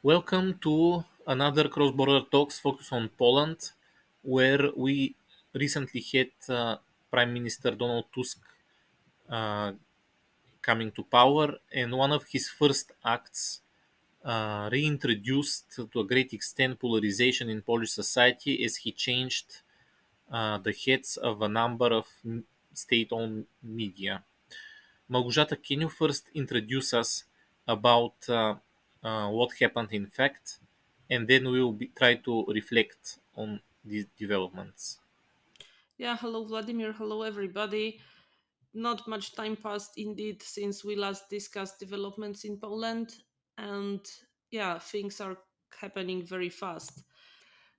Welcome to another cross-border talks focus on Poland, where we recently had Prime Minister Donald Tusk uh, coming to power, and one of his first acts reintroduced to a great extent polarization in Polish society as he changed the heads of a number of state-owned media. Malgorzata, can you first introduce us about what happened in fact, and then we will try to reflect on these developments. Yeah, hello Vladimir, hello everybody. Not much time passed indeed since we last discussed developments in Poland, and yeah, things are happening very fast.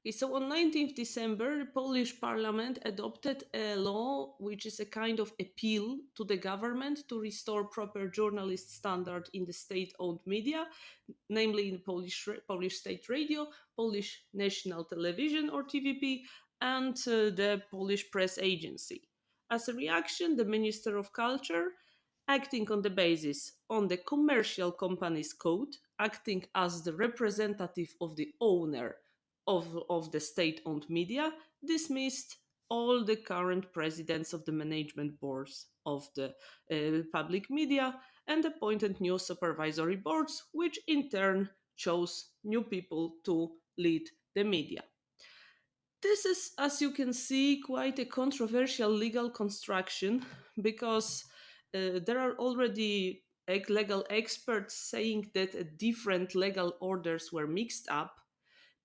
Okay, so on 19th December, the Polish parliament adopted a law which is a kind of appeal to the government to restore proper journalist standard in the state-owned media, namely in Polish state radio, Polish national television or TVP, and the Polish press agency. As a reaction, the Minister of Culture, acting on the basis on the commercial companies code, acting as the representative of the owner of the state-owned media, dismissed all the current presidents of the management boards of the public media and appointed new supervisory boards, which in turn chose new people to lead the media. This is, as you can see, quite a controversial legal construction because there are already legal experts saying that different legal orders were mixed up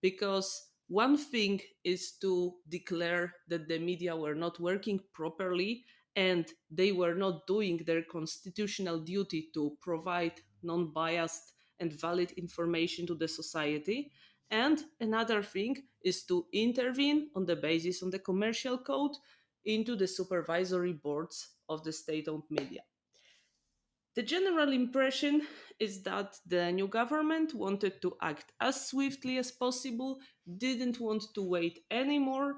because one thing is to declare that the media were not working properly and they were not doing their constitutional duty to provide non biased and valid information to the society. And another thing is to intervene on the basis of the commercial code into the supervisory boards of the state owned media. The general impression is that the new government wanted to act as swiftly as possible, didn't want to wait anymore,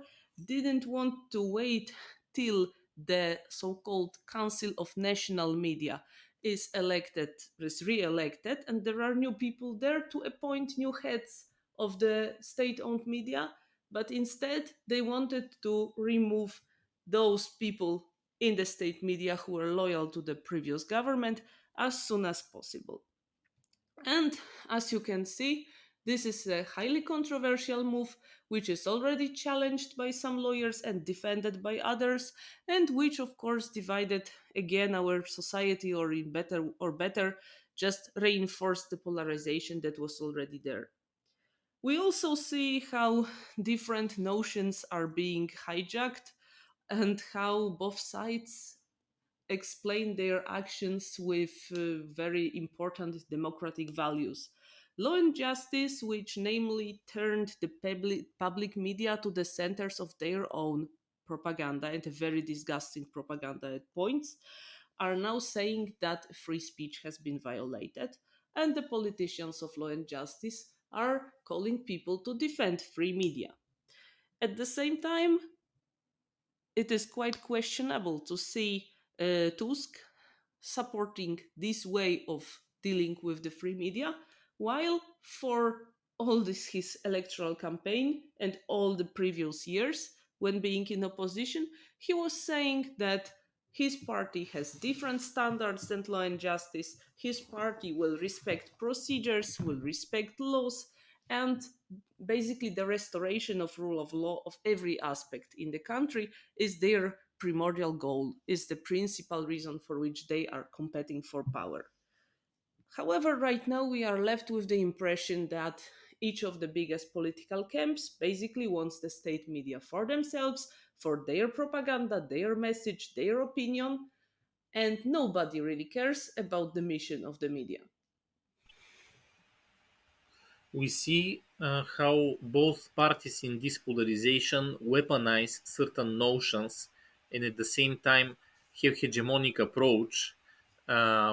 didn't want to wait till the so called Council of National Media is re-elected, and there are new people there to appoint new heads of the state-owned media, but instead they wanted to remove those people in the state media who were loyal to the previous government as soon as possible. And as you can see, this is a highly controversial move, which is already challenged by some lawyers and defended by others, and which, of course, divided again our society, or in better, just reinforced the polarization that was already there. We also see how different notions are being hijacked and how both sides explain their actions with very important democratic values. Law and justice, which namely turned the public media to the centers of their own propaganda and a very disgusting propaganda at points, are now saying that free speech has been violated, and the politicians of law and justice are calling people to defend free media. At the same time, it is quite questionable to see Tusk supporting this way of dealing with the free media, while for all this his electoral campaign and all the previous years when being in opposition, he was saying that his party has different standards than law and justice. His party will respect procedures, will respect laws, and basically the restoration of rule of law of every aspect in the country is their primordial goal, is the principal reason for which they are competing for power. However, right now we are left with the impression that each of the biggest political camps basically wants the state media for themselves, for their propaganda, their message, their opinion, and nobody really cares about the mission of the media. We see how both parties in this polarization weaponize certain notions and at the same time have hegemonic approach,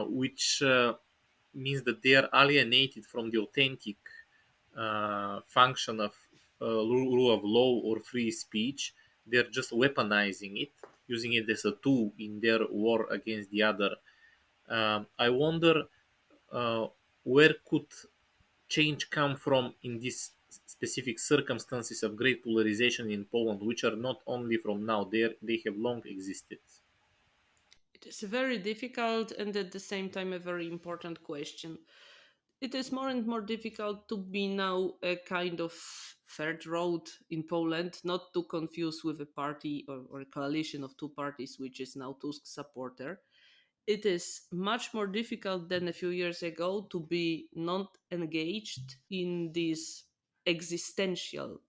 which means that they are alienated from the authentic function of rule of law or free speech. They're just weaponizing it, using it as a tool in their war against the other. I wonder uh, where could change come from in these specific circumstances of great polarization in Poland, which are not only from now, they have long existed? It is a very difficult and at the same time a very important question. It is more and more difficult to be now a kind of third road in Poland, not to confuse with a party or a coalition of two parties, which is now Tusk supporter. It is much more difficult than a few years ago to be not engaged in this existential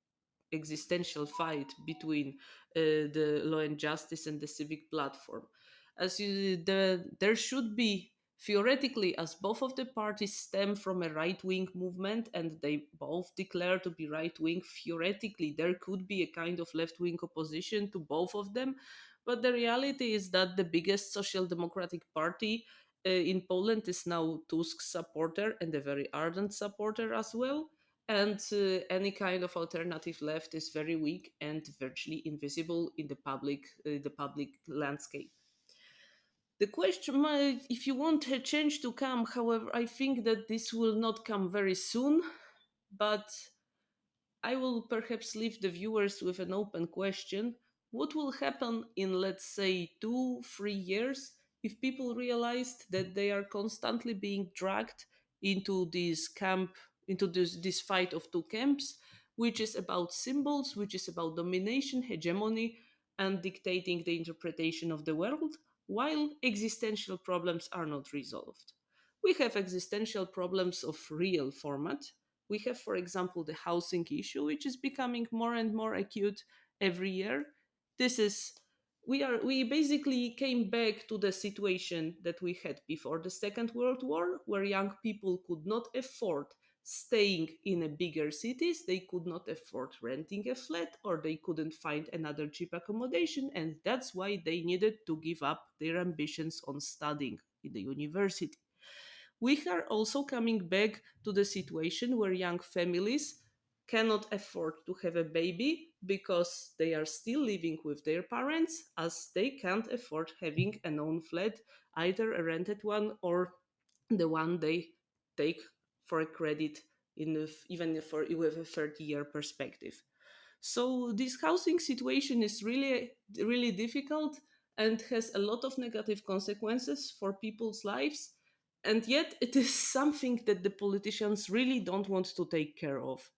fight between the law and justice and the civic platform. There should be theoretically, as both of the parties stem from a right wing movement and they both declare to be right wing, theoretically there could be a kind of left wing opposition to both of them. But the reality is that the biggest social democratic party in Poland is now Tusk's supporter and a very ardent supporter as well, and any kind of alternative left is very weak and virtually invisible in the public landscape. The question, if you want a change to come, however, I think that this will not come very soon, but I will perhaps leave the viewers with an open question. What will happen in, let's say, 2, 3 years if people realized that they are constantly being dragged into this fight of two camps, which is about symbols, which is about domination, hegemony, and dictating the interpretation of the world, while existential problems are not resolved? We have existential problems of real format. We have, for example, the housing issue, which is becoming more and more acute every year. This is we basically came back to the situation that we had before the Second World War, where young people could not afford staying in a bigger cities, they could not afford renting a flat, or they couldn't find another cheap accommodation, and that's why they needed to give up their ambitions on studying in the university. We are also coming back to the situation where young families cannot afford to have a baby because they are still living with their parents, as they can't afford having an own flat, either a rented one or the one they take for a credit even for with a 30-year perspective. So this housing situation is really difficult and has a lot of negative consequences for people's lives. And yet it is something that the politicians really don't want to take care of.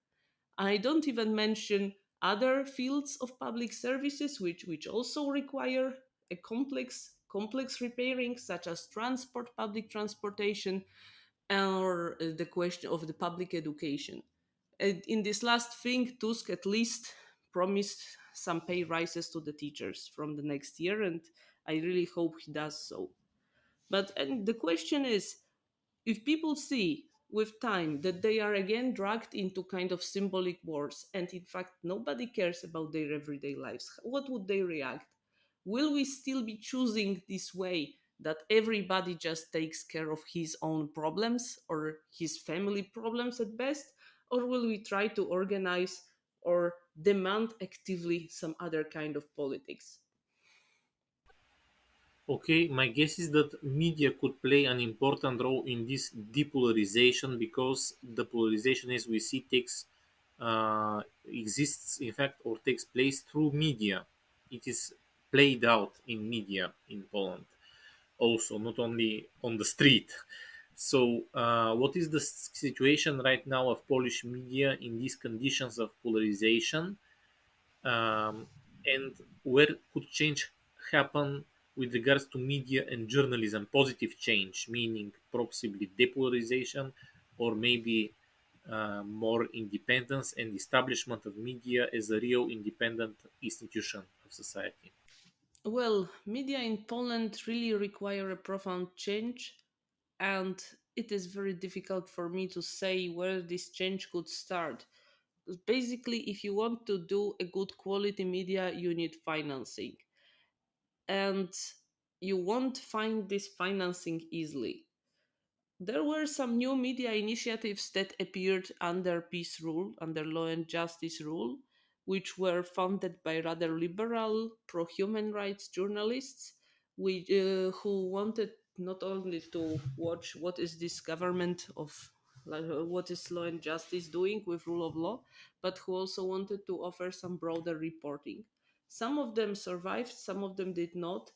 I don't even mention other fields of public services which also require a complex repairing, such as transport, public transportation, or the question of the public education. And in this last thing, Tusk at least promised some pay rises to the teachers from the next year, and I really hope he does so. But and the question is, if people see with time that they are again dragged into kind of symbolic wars, and in fact nobody cares about their everyday lives, what would they react? Will we still be choosing this way that everybody just takes care of his own problems or his family problems at best? Or will we try to organize or demand actively some other kind of politics? Okay, my guess is that media could play an important role in this depolarization, because the polarization as we see exists in fact or takes place through media. It is played out in media in Poland, also not only on the street. So, what is the situation right now of Polish media in these conditions of polarization? And where could change happen with regards to media and journalism? Positive change, meaning possibly depolarization, or maybe more independence and establishment of media as a real independent institution of society. Well, media in Poland really require a profound change, and it is very difficult for me to say where this change could start. Basically, if you want to do a good quality media, you need financing, and you won't find this financing easily. There were some new media initiatives that appeared under peace rule, under law and justice rule, which were funded by rather liberal, pro human rights journalists who wanted not only to watch what is this government of like what is law and justice doing with rule of law, but who also wanted to offer some broader reporting. Some of them survived, some of them did not.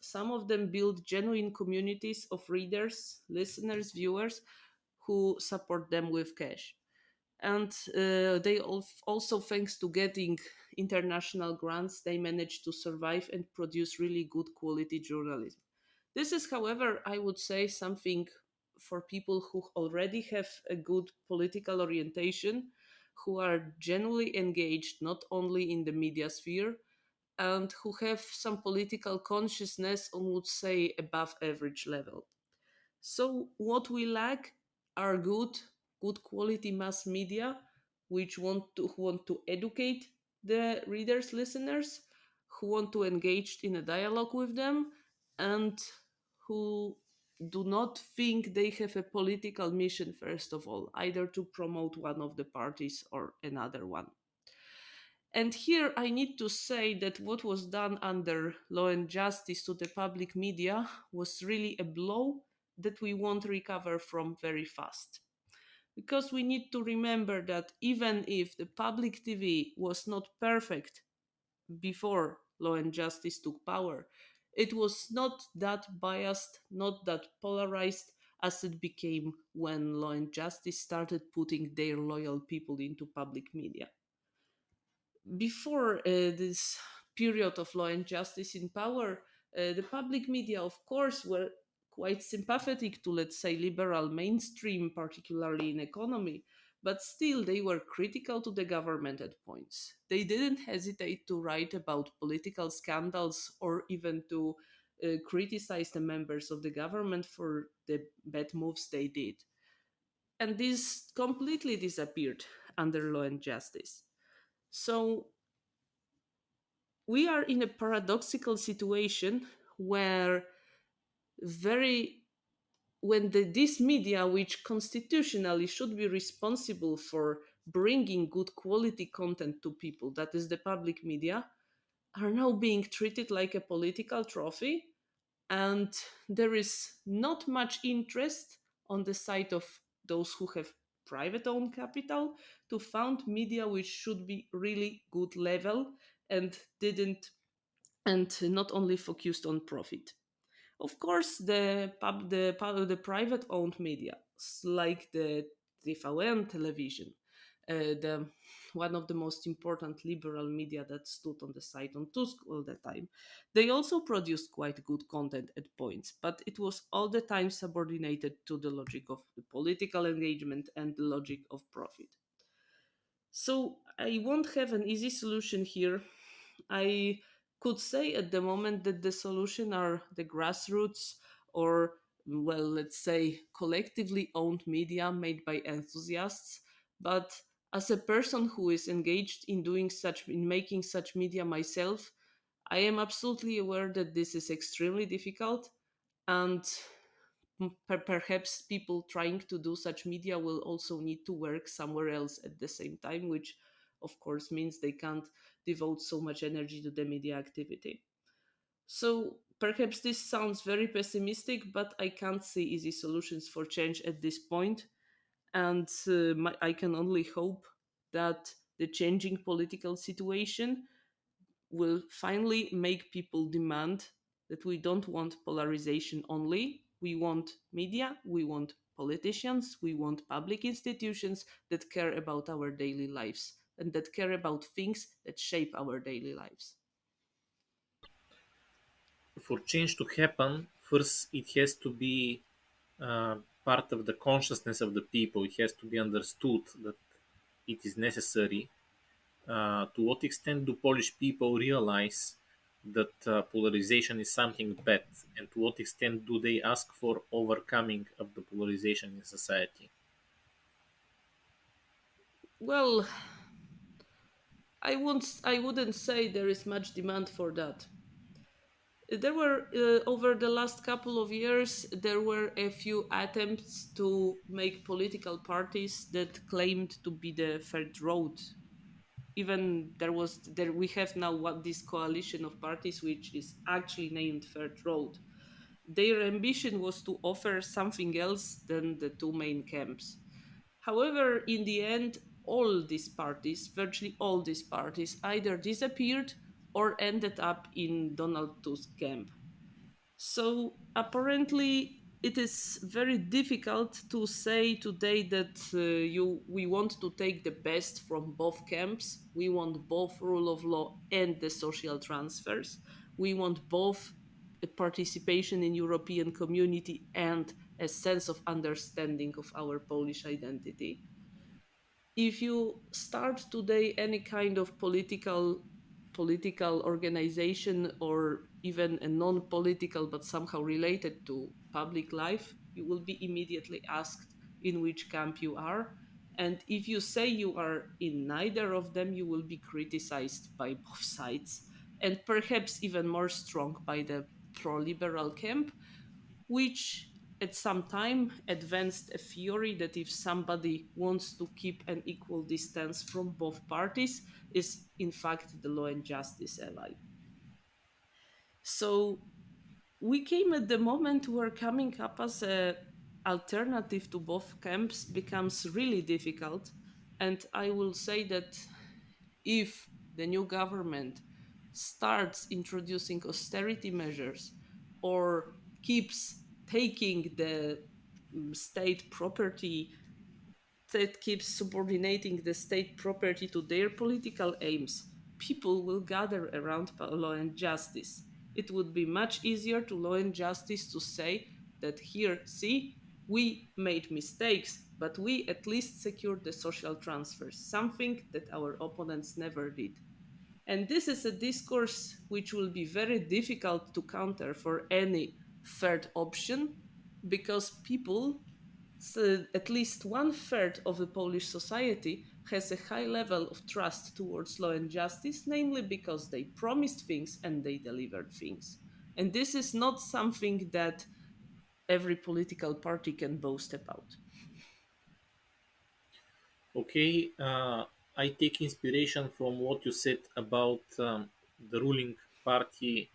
Some of them build genuine communities of readers, listeners, viewers who support them with cash. And also, thanks to getting international grants, they managed to survive and produce really good quality journalism. This is, however, I would say something for people who already have a good political orientation, who are genuinely engaged not only in the media sphere, and who have some political consciousness on, would say, above average level. So what we lack are good quality mass media, who want to educate the readers, listeners, who want to engage in a dialogue with them, and who do not think they have a political mission, first of all, either to promote one of the parties or another one. And here I need to say that what was done under Law and Justice to the public media was really a blow that we won't recover from very fast. Because we need to remember that even if the public TV was not perfect before Law and Justice took power, it was not that biased, not that polarized as it became when Law and Justice started putting their loyal people into public media. Before this period of law and justice in power, the public media, of course, were quite sympathetic to, let's say, liberal mainstream, particularly in economy, but still they were critical to the government at points. They didn't hesitate to write about political scandals or even to criticize the members of the government for the bad moves they did. And this completely disappeared under law and justice. So we are in a paradoxical situation where very when this media, which constitutionally should be responsible for bringing good quality content to people, that is the public media, are now being treated like a political trophy, and there is not much interest on the side of those who have private owned capital to found media which should be really good level and didn't and not only focused on profit. Of course, the private owned media, like the TVN television, the one of the most important liberal media that stood on the side on Tusk all the time, they also produced quite good content at points, but it was all the time subordinated to the logic of the political engagement and the logic of profit. So I won't have an easy solution here. I could say at the moment that the solution are the grassroots or, well, let's say collectively owned media made by enthusiasts. But as a person who is engaged in making such media myself, I am absolutely aware that this is extremely difficult, and perhaps people trying to do such media will also need to work somewhere else at the same time, which of course means they can't devote so much energy to the media activity. So perhaps this sounds very pessimistic, but I can't see easy solutions for change at this point, and I can only hope that the changing political situation will finally make people demand that we don't want polarization only. We want media, we want politicians, we want public institutions that care about our daily lives and that care about things that shape our daily lives. For change to happen, first it has to be part of the consciousness of the people. It has to be understood that it is necessary. To what extent do Polish people realize that polarization is something bad, and to what extent do they ask for overcoming of the polarization in society? Well, I wouldn't say there is much demand for that. There were over the last couple of years there were a few attempts to make political parties that claimed to be the third road. Even there we have now what this coalition of parties which is actually named third road. Their ambition was to offer something else than the two main camps. However, in the end, all these parties, virtually all these parties, either disappeared or ended up in Donald Tusk's camp. So apparently, it is very difficult to say today that we want to take the best from both camps. We want both rule of law and the social transfers. We want both a participation in European community and a sense of understanding of our Polish identity. If you start today any kind of political organization, or even a non-political but somehow related to public life, you will be immediately asked in which camp you are. And if you say you are in neither of them, you will be criticized by both sides, and perhaps even more strong by the pro-liberal camp, which at some time advanced a theory that if somebody wants to keep an equal distance from both parties, is in fact the law and justice ally. So we came at the moment where coming up as a alternative to both camps becomes really difficult. And I will say that if the new government starts introducing austerity measures, or keeps taking the state property, that keeps subordinating the state property to their political aims, people will gather around law and justice. It would be much easier to law and justice to say that here, see, we made mistakes, but we at least secured the social transfers, something that our opponents never did. And this is a discourse which will be very difficult to counter for any third option, because people, so at least one third of the Polish society, has a high level of trust towards law and justice, namely because they promised things and they delivered things. And this is not something that every political party can boast about. Okay, I take inspiration from what you said about the ruling party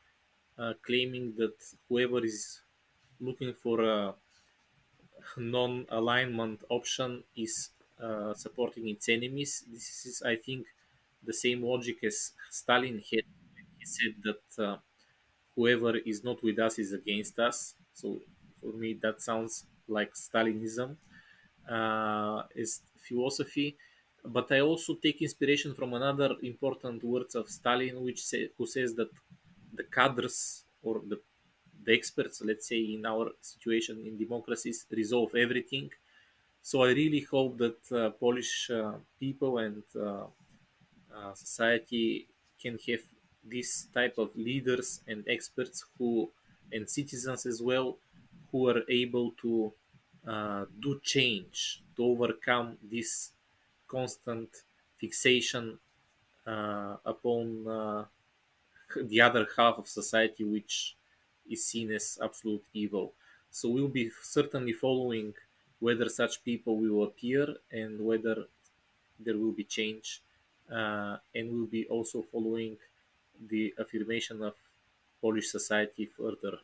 claiming that whoever is looking for a non-alignment option is supporting its enemies. This is, I think, the same logic as Stalin had. He said that whoever is not with us is against us. So for me, that sounds like Stalinism is philosophy. But I also take inspiration from another important words of Stalin, who says that the cadres or the experts, let's say, in our situation in democracies, resolve everything. So I really hope that Polish people and society can have this type of leaders and experts who and citizens as well, who are able to do change to overcome this constant fixation upon the other half of society, which is seen as absolute evil. So we'll be certainly following whether such people will appear and whether there will be change, and we'll be also following the affirmation of Polish society further.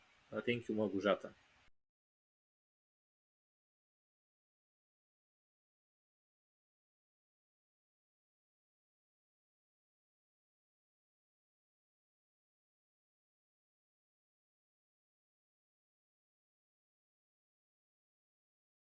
Thank you, Malgorzata.